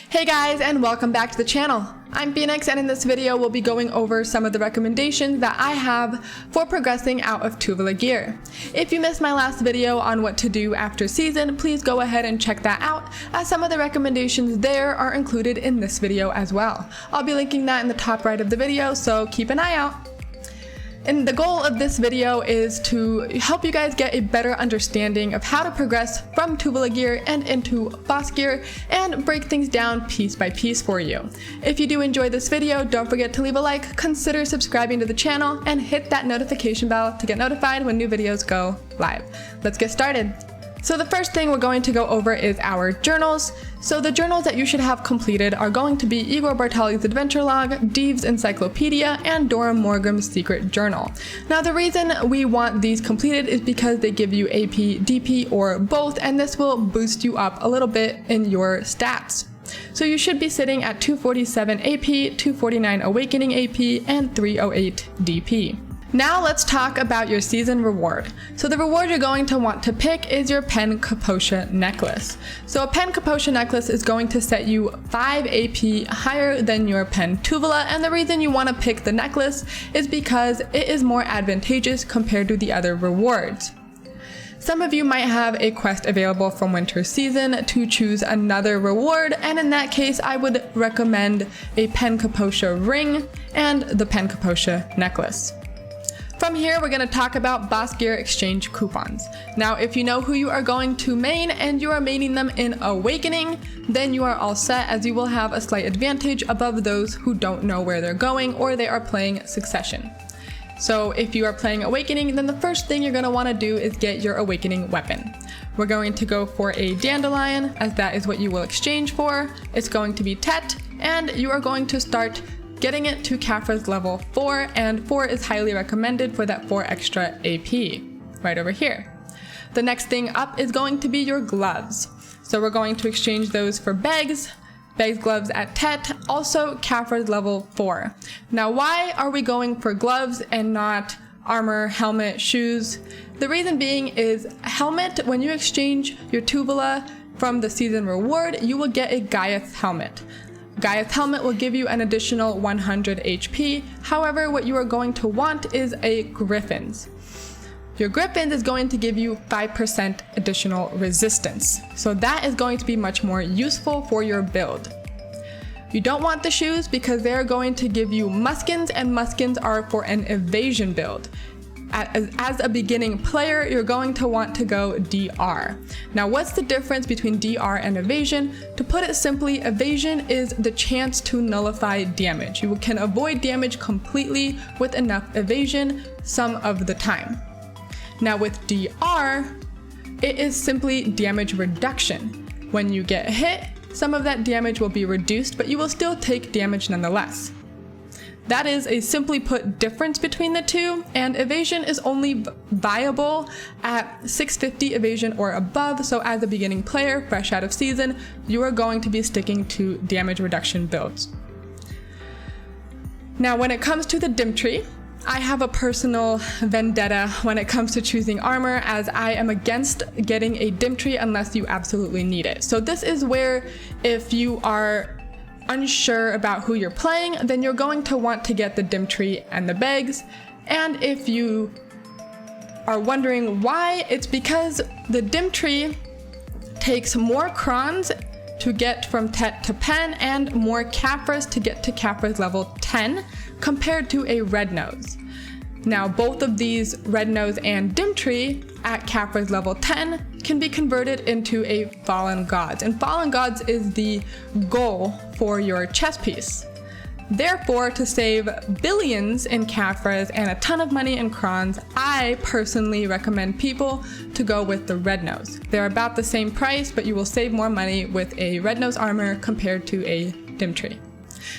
Hey guys, and welcome back to the channel. I'm Phoenix, and in this video we'll be going over some of the recommendations that I have for progressing out of Tuvala Gear. If you missed my last video on what to do after season, please go ahead and check that out, as some of the recommendations there are included in this video as well. I'll be linking that in the top right of the video, so keep an eye out. And the goal of this video is to help you guys get a better understanding of how to progress from Tuvala Gear and into Boss Gear and break things down piece by piece for you. If you do enjoy this video, don't forget to leave a like, consider subscribing to the channel, and hit that notification bell to get notified when new videos go live. Let's get started. So the first thing we're going to go over is our journals. So the journals that you should have completed are going to be Igor Bartali's Adventure Log, Deve's Encyclopedia, and Dora Morgram's Secret Journal. Now the reason we want these completed is because they give you AP, DP, or both, and this will boost you up a little bit in your stats. So you should be sitting at 247 AP, 249 Awakening AP, and 308 DP. Now let's talk about your season reward. So the reward you're going to want to pick is your Pen Kaposha necklace. So a Pen Kaposha necklace is going to set you 5 AP higher than your Pen Tuvala, and the reason you want to pick the necklace is because it is more advantageous compared to the other rewards. Some of you might have a quest available from winter season to choose another reward, and in that case I would recommend a Pen Kaposha ring and the Pen Kaposha necklace. From here, we're going to talk about Boss Gear exchange coupons. Now, if you know who you are going to main and you are maining them in Awakening, then you are all set, as you will have a slight advantage above those who don't know where they're going or they are playing Succession. So if you are playing Awakening, then the first thing you're going to want to do is get your Awakening weapon. We're going to go for a Dandelion, as that is what you will exchange for. It's going to be Tet, and you are going to start getting it to Khafra's level 4, and 4 is highly recommended for that 4 extra AP, right over here. The next thing up is going to be your gloves. So we're going to exchange those for Beg's gloves at Tet, also Khafra's level 4. Now why are we going for gloves and not armor, helmet, shoes? The reason being is helmet, when you exchange your Tuvala from the season reward, you will get a Gaia's helmet. Gaia's helmet will give you an additional 100 HP. However, what you are going to want is a Griffin's. Your Griffin's is going to give you 5% additional resistance. So that is going to be much more useful for your build. You don't want the shoes because they're going to give you Muskins, and Muskins are for an evasion build. As a beginning player, you're going to want to go DR. Now, what's the difference between DR and evasion? To put it simply, evasion is the chance to nullify damage. You can avoid damage completely with enough evasion some of the time. Now with DR, it is simply damage reduction. When you get hit, some of that damage will be reduced, but you will still take damage nonetheless. That is a simply put difference between the two, and evasion is only viable at 650 evasion or above, so as a beginning player, fresh out of season, you are going to be sticking to damage reduction builds. Now when it comes to the dim tree, I have a personal vendetta when it comes to choosing armor, as I am against getting a dim tree unless you absolutely need it. So this is where, if you are unsure about who you're playing, then you're going to want to get the dim tree and the Begs. And if you are wondering why, it's because the dim tree takes more crons to get from Tet to Pen and more Khafras to get to Khafra's level 10 compared to a red nose. Now both of these red nose and dim tree at Khafra's level 10 can be converted into a Fallen Gods, and Fallen Gods is the goal for your chess piece. Therefore, to save billions in Khafras and a ton of money in crons, I personally recommend people to go with the red nose. They're about the same price, but you will save more money with a red nose armor compared to a dim tree.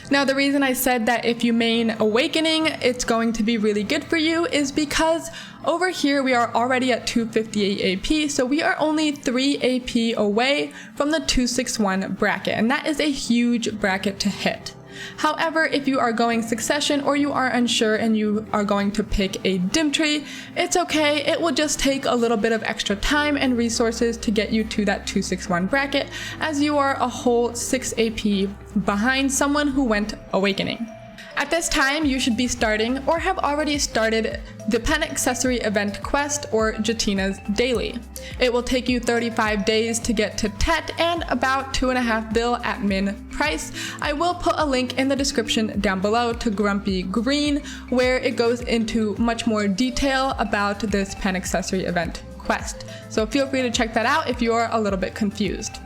Now the reason I said that if you main Awakening, it's going to be really good for you is because over here we are already at 258 AP, so we are only 3 AP away from the 261 bracket, and that is a huge bracket to hit. However, if you are going succession or you are unsure and you are going to pick a dim tree, it's okay. It will just take a little bit of extra time and resources to get you to that 261 bracket, as you are a whole 6 AP behind someone who went awakening. At this time, you should be starting or have already started the Pen Accessory Event Quest or Jatina's Daily. It will take you 35 days to get to Tet and about 2.5 bill at min price. I will put a link in the description down below to Grumpy Green, where it goes into much more detail about this Pen Accessory Event Quest. So feel free to check that out if you are a little bit confused.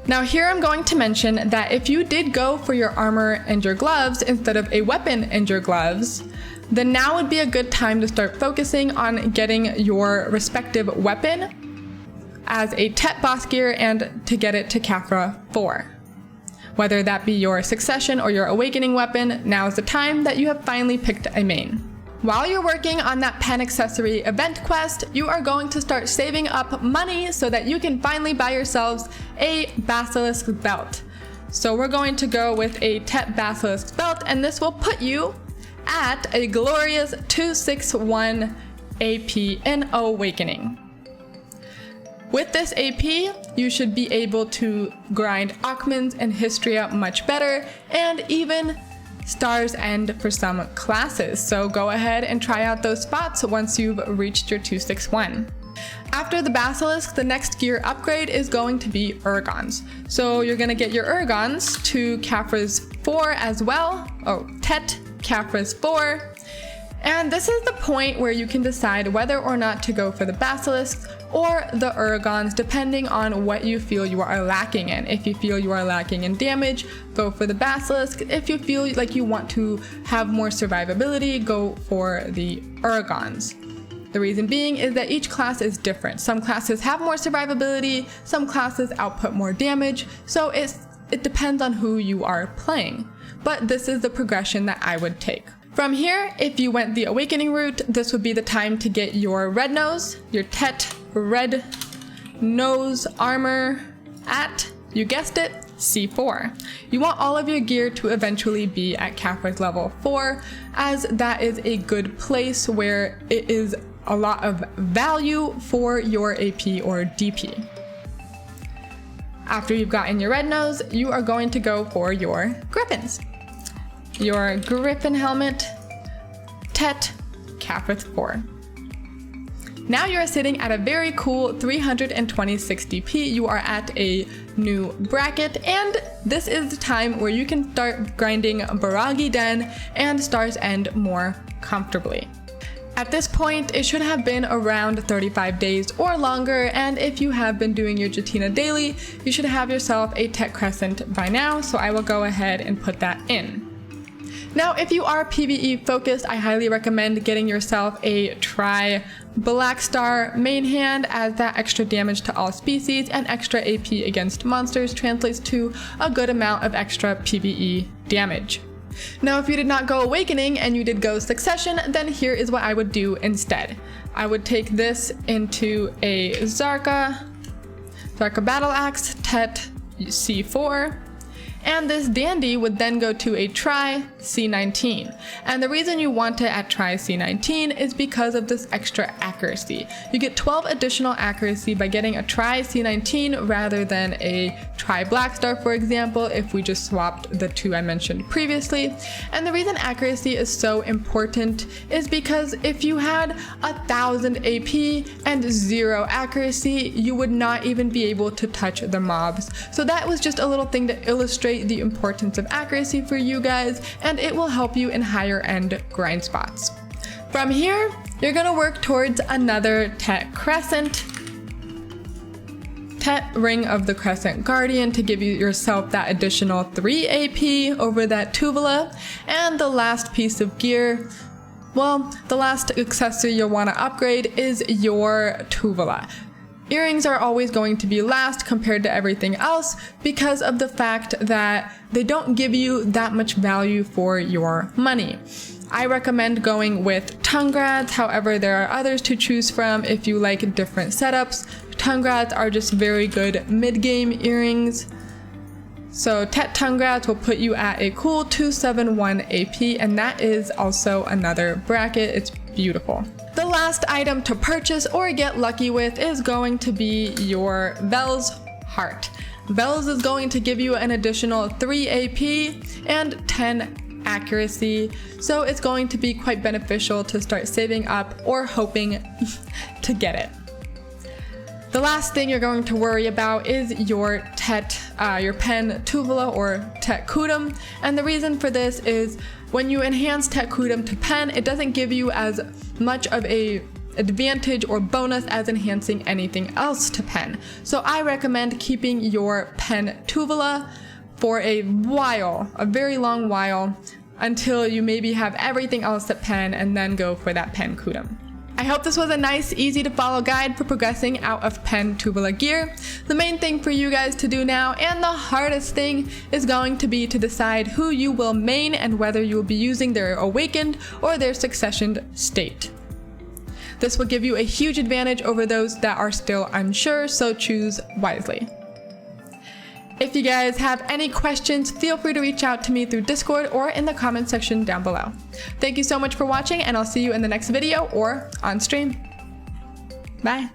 Now here I'm going to mention that if you did go for your armor and your gloves instead of a weapon and your gloves, then now would be a good time to start focusing on getting your respective weapon as a Tet boss gear and to get it to Khafra 4. Whether that be your succession or your awakening weapon, now is the time that you have finally picked a main. While you're working on that Pen Accessory Event Quest, you are going to start saving up money so that you can finally buy yourselves a Basilisk belt. So we're going to go with a Tet Basilisk belt, and this will put you at a glorious 261 AP in Awakening. With this AP, you should be able to grind Akhmins and Histria much better, and even Star's End for some classes, so go ahead and try out those spots once you've reached your 261. After the Basilisk, the next gear upgrade is going to be Urgons. So you're going to get your Urgons to Khafra's 4 as well, Tet Khafra's 4. And this is the point where you can decide whether or not to go for the Basilisk or the Urgons, depending on what you feel you are lacking in. If you feel you are lacking in damage, go for the Basilisk. If you feel like you want to have more survivability, go for the Urgons. The reason being is that each class is different. Some classes have more survivability, some classes output more damage, so it depends on who you are playing. But this is the progression that I would take. From here, if you went the Awakening route, this would be the time to get your Red Nose, your Tet Red Nose armor at, you guessed it, C4. You want all of your gear to eventually be at Khafra's level 4, as that is a good place where it is a lot of value for your AP or DP. After you've gotten your Red Nose, you are going to go for your Griffins. Your Griffin helmet, Tet Khafra 4. Now you are sitting at a very cool 326 DP. You are at a new bracket, and this is the time where you can start grinding Baragi Den and Star's End more comfortably. At this point, it should have been around 35 days or longer, and if you have been doing your Jatina Daily, you should have yourself a Tet Crescent by now, so I will go ahead and put that in. Now, if you are PvE focused, I highly recommend getting yourself a Tri Black Star main hand, as that extra damage to all species and extra AP against monsters translates to a good amount of extra PvE damage. Now, if you did not go Awakening and you did go Succession, then here is what I would do instead. I would take this into a Zarka Battle Axe, Tet C4, and this dandy would then go to a Tri C19. And the reason you want it at Tri C19 is because of this extra accuracy. You get 12 additional accuracy by getting a Tri C19 rather than a Tri Black Star, for example, if we just swapped the two I mentioned previously. And the reason accuracy is so important is because if you had 1000 AP and 0 accuracy, you would not even be able to touch the mobs. So that was just a little thing to illustrate the importance of accuracy for you guys, and it will help you in higher end grind spots. From here, you're gonna work towards another Tet Crescent, Tet Ring of the Crescent Guardian, to give you yourself that additional 3 AP over that Tuvala, and the last piece of gear, well, the last accessory you'll want to upgrade is your Tuvala. Earrings are always going to be last compared to everything else because of the fact that they don't give you that much value for your money. I recommend going with tongue grads, however there are others to choose from if you like different setups. Tongue grads are just very good mid-game earrings. So Tet Tungrats will put you at a cool 271 AP, and that is also another bracket. It's beautiful. The last item to purchase or get lucky with is going to be your Vel's Heart. Vel's is going to give you an additional 3 AP and 10 accuracy, so it's going to be quite beneficial to start saving up or hoping to get it. The last thing you're going to worry about is your pen Tuvala or Tet Kudum, and the reason for this is when you enhance Tet Kudum to pen, it doesn't give you as much of a advantage or bonus as enhancing anything else to pen. So I recommend keeping your pen Tuvala for a while, a very long while, until you maybe have everything else at pen, and then go for that pen Kudum. I hope this was a nice, easy to follow guide for progressing out of pen Tuvala Gear. The main thing for you guys to do now, and the hardest thing, is going to be to decide who you will main and whether you will be using their awakened or their successioned state. This will give you a huge advantage over those that are still unsure, so choose wisely. If you guys have any questions, feel free to reach out to me through Discord or in the comment section down below. Thank you so much for watching, and I'll see you in the next video or on stream. Bye.